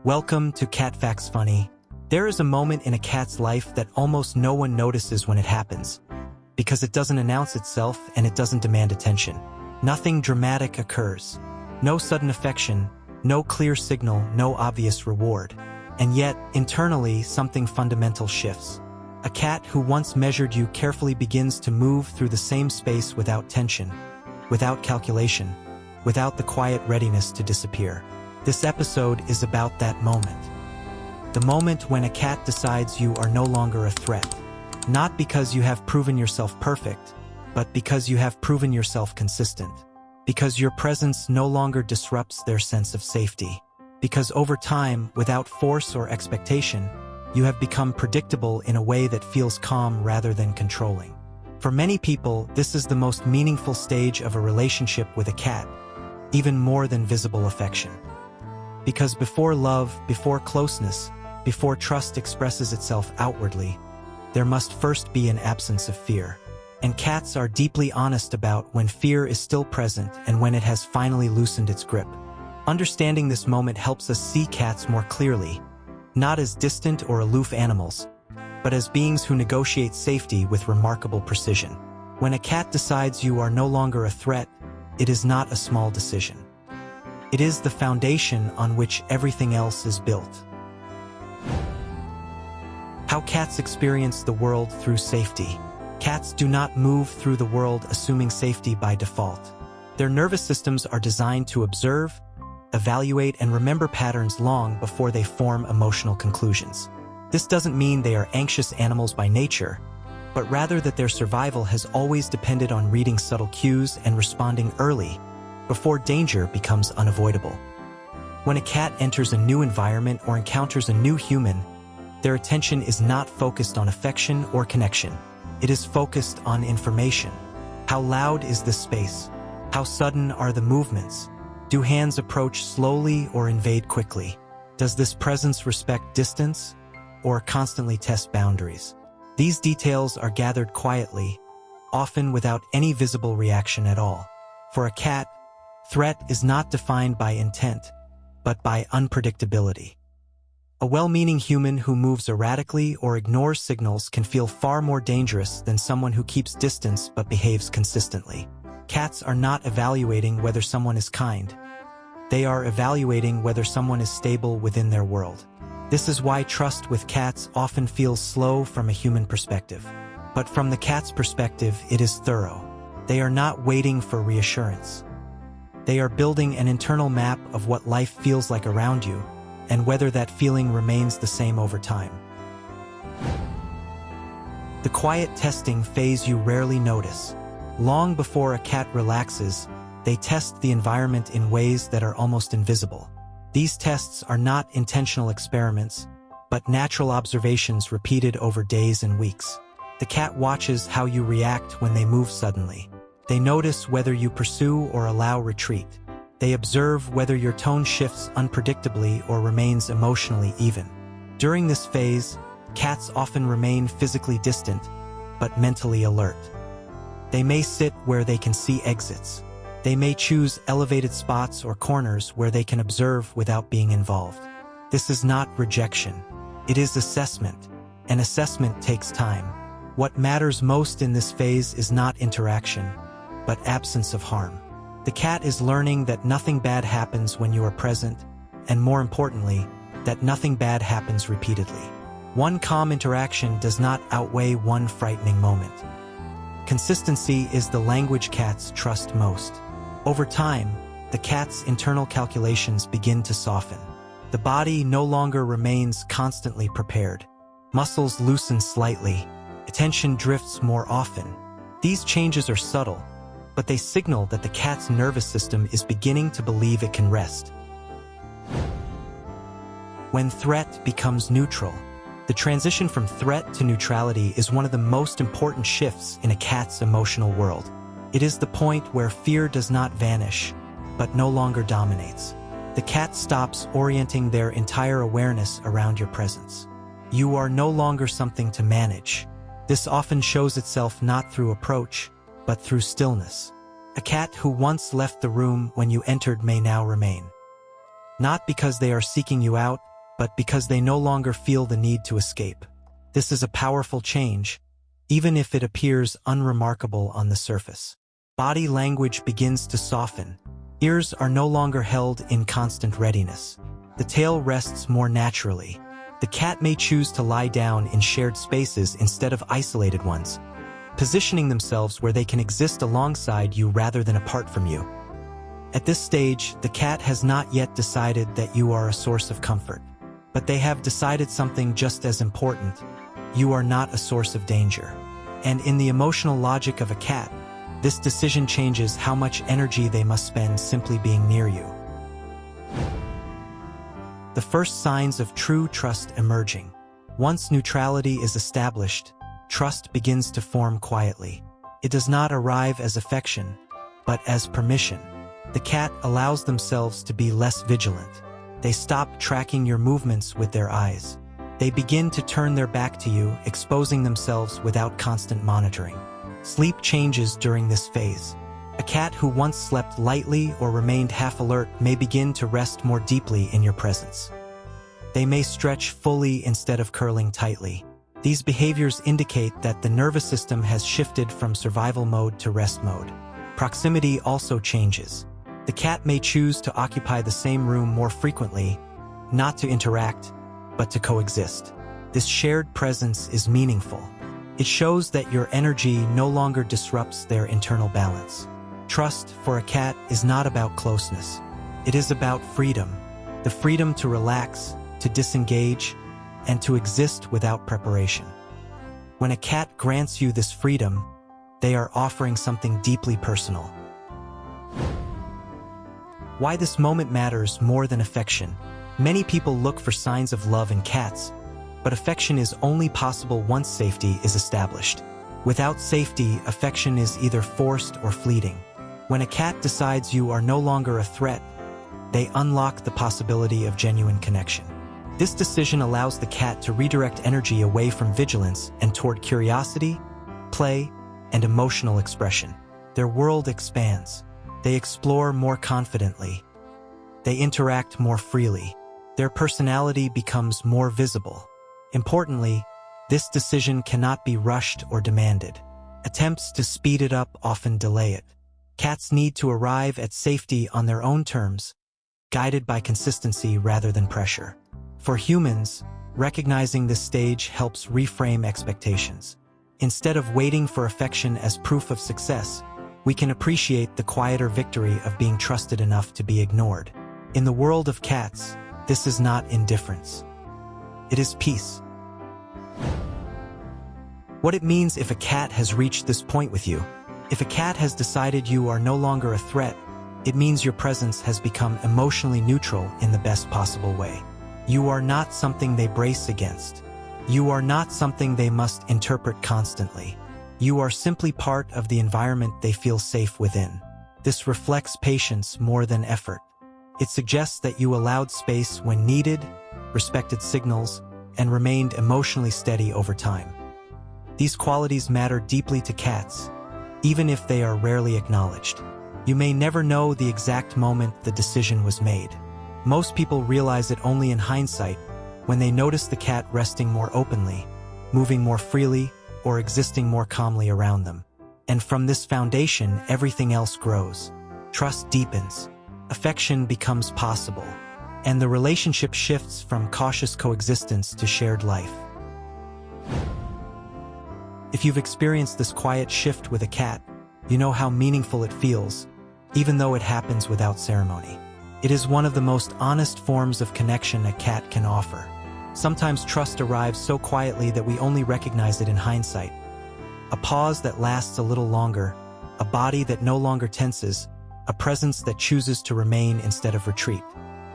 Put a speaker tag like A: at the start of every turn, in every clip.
A: Welcome to Cat Facts Funny. There is a moment in a cat's life that almost no one notices when it happens, because it doesn't announce itself and it doesn't demand attention. Nothing dramatic occurs. No sudden affection, no clear signal, no obvious reward. And yet, internally, something fundamental shifts. A cat who once measured you carefully begins to move through the same space without tension, without calculation, without the quiet readiness to disappear. This episode is about that moment. The moment when a cat decides you are no longer a threat. Not because you have proven yourself perfect, but because you have proven yourself consistent. Because your presence no longer disrupts their sense of safety. Because over time, without force or expectation, you have become predictable in a way that feels calm rather than controlling. For many people, this is the most meaningful stage of a relationship with a cat, even more than visible affection. Because before love, before closeness, before trust expresses itself outwardly, there must first be an absence of fear. And cats are deeply honest about when fear is still present and when it has finally loosened its grip. Understanding this moment helps us see cats more clearly, not as distant or aloof animals, but as beings who negotiate safety with remarkable precision. When a cat decides you are no longer a threat, it is not a small decision. It is the foundation on which everything else is built. How cats experience the world through safety. Cats do not move through the world assuming safety by default. Their nervous systems are designed to observe, evaluate, and remember patterns long before they form emotional conclusions. This doesn't mean they are anxious animals by nature, but rather that their survival has always depended on reading subtle cues and responding early, before danger becomes unavoidable. When a cat enters a new environment or encounters a new human, their attention is not focused on affection or connection. It is focused on information. How loud is this space? How sudden are the movements? Do hands approach slowly or invade quickly? Does this presence respect distance or constantly test boundaries? These details are gathered quietly, often without any visible reaction at all. For a cat, threat is not defined by intent, but by unpredictability. A well-meaning human who moves erratically or ignores signals can feel far more dangerous than someone who keeps distance but behaves consistently. Cats are not evaluating whether someone is kind. They are evaluating whether someone is stable within their world. This is why trust with cats often feels slow from a human perspective. But from the cat's perspective, it is thorough. They are not waiting for reassurance. They are building an internal map of what life feels like around you, and whether that feeling remains the same over time. The quiet testing phase you rarely notice. Long before a cat relaxes, they test the environment in ways that are almost invisible. These tests are not intentional experiments, but natural observations repeated over days and weeks. The cat watches how you react when they move suddenly. They notice whether you pursue or allow retreat. They observe whether your tone shifts unpredictably or remains emotionally even. During this phase, cats often remain physically distant, but mentally alert. They may sit where they can see exits. They may choose elevated spots or corners where they can observe without being involved. This is not rejection. It is assessment, and assessment takes time. What matters most in this phase is not interaction, but absence of harm. The cat is learning that nothing bad happens when you are present, and more importantly, that nothing bad happens repeatedly. One calm interaction does not outweigh one frightening moment. Consistency is the language cats trust most. Over time, the cat's internal calculations begin to soften. The body no longer remains constantly prepared. Muscles loosen slightly. Attention drifts more often. These changes are subtle, but they signal that the cat's nervous system is beginning to believe it can rest. When threat becomes neutral. The transition from threat to neutrality is one of the most important shifts in a cat's emotional world. It is the point where fear does not vanish, but no longer dominates. The cat stops orienting their entire awareness around your presence. You are no longer something to manage. This often shows itself not through approach, but through stillness. A cat who once left the room when you entered may now remain. Not because they are seeking you out, but because they no longer feel the need to escape. This is a powerful change, even if it appears unremarkable on the surface. Body language begins to soften. Ears are no longer held in constant readiness. The tail rests more naturally. The cat may choose to lie down in shared spaces instead of isolated ones, positioning themselves where they can exist alongside you rather than apart from you. At this stage, the cat has not yet decided that you are a source of comfort, but they have decided something just as important. You are not a source of danger. And in the emotional logic of a cat, this decision changes how much energy they must spend simply being near you. The first signs of true trust emerging. Once neutrality is established, trust begins to form quietly. It does not arrive as affection, but as permission. The cat allows themselves to be less vigilant. They stop tracking your movements with their eyes. They begin to turn their back to you, exposing themselves without constant monitoring. Sleep changes during this phase. A cat who once slept lightly or remained half alert may begin to rest more deeply in your presence. They may stretch fully instead of curling tightly. These behaviors indicate that the nervous system has shifted from survival mode to rest mode. Proximity also changes. The cat may choose to occupy the same room more frequently, not to interact, but to coexist. This shared presence is meaningful. It shows that your energy no longer disrupts their internal balance. Trust for a cat is not about closeness. It is about freedom. The freedom to relax, to disengage, and to exist without preparation. When a cat grants you this freedom, they are offering something deeply personal. Why this moment matters more than affection. Many people look for signs of love in cats, but affection is only possible once safety is established. Without safety, affection is either forced or fleeting. When a cat decides you are no longer a threat, they unlock the possibility of genuine connection. This decision allows the cat to redirect energy away from vigilance and toward curiosity, play, and emotional expression. Their world expands. They explore more confidently. They interact more freely. Their personality becomes more visible. Importantly, this decision cannot be rushed or demanded. Attempts to speed it up often delay it. Cats need to arrive at safety on their own terms, guided by consistency rather than pressure. For humans, recognizing this stage helps reframe expectations. Instead of waiting for affection as proof of success, we can appreciate the quieter victory of being trusted enough to be ignored. In the world of cats, this is not indifference. It is peace. What it means if a cat has reached this point with you. If a cat has decided you are no longer a threat, it means your presence has become emotionally neutral in the best possible way. You are not something they brace against. You are not something they must interpret constantly. You are simply part of the environment they feel safe within. This reflects patience more than effort. It suggests that you allowed space when needed, respected signals, and remained emotionally steady over time. These qualities matter deeply to cats, even if they are rarely acknowledged. You may never know the exact moment the decision was made. Most people realize it only in hindsight, when they notice the cat resting more openly, moving more freely, or existing more calmly around them. And from this foundation, everything else grows. Trust deepens, affection becomes possible, and the relationship shifts from cautious coexistence to shared life. If you've experienced this quiet shift with a cat, you know how meaningful it feels, even though it happens without ceremony. It is one of the most honest forms of connection a cat can offer. Sometimes trust arrives so quietly that we only recognize it in hindsight. A pause that lasts a little longer, a body that no longer tenses, a presence that chooses to remain instead of retreat.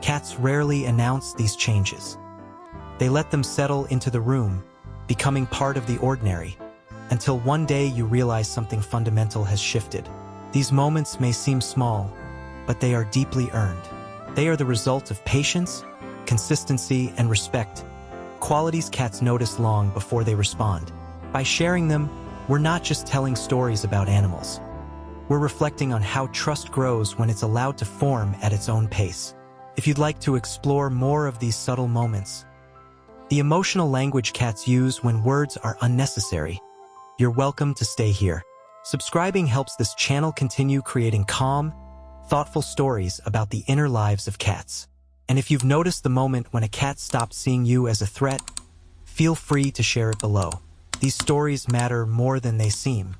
A: Cats rarely announce these changes. They let them settle into the room, becoming part of the ordinary, until one day you realize something fundamental has shifted. These moments may seem small, but they are deeply earned. They are the result of patience, consistency, and respect, qualities cats notice long before they respond. By sharing them, we're not just telling stories about animals. We're reflecting on how trust grows when it's allowed to form at its own pace. If you'd like to explore more of these subtle moments, the emotional language cats use when words are unnecessary, you're welcome to stay here. Subscribing helps this channel continue creating calm, thoughtful stories about the inner lives of cats. And if you've noticed the moment when a cat stopped seeing you as a threat, feel free to share it below. These stories matter more than they seem.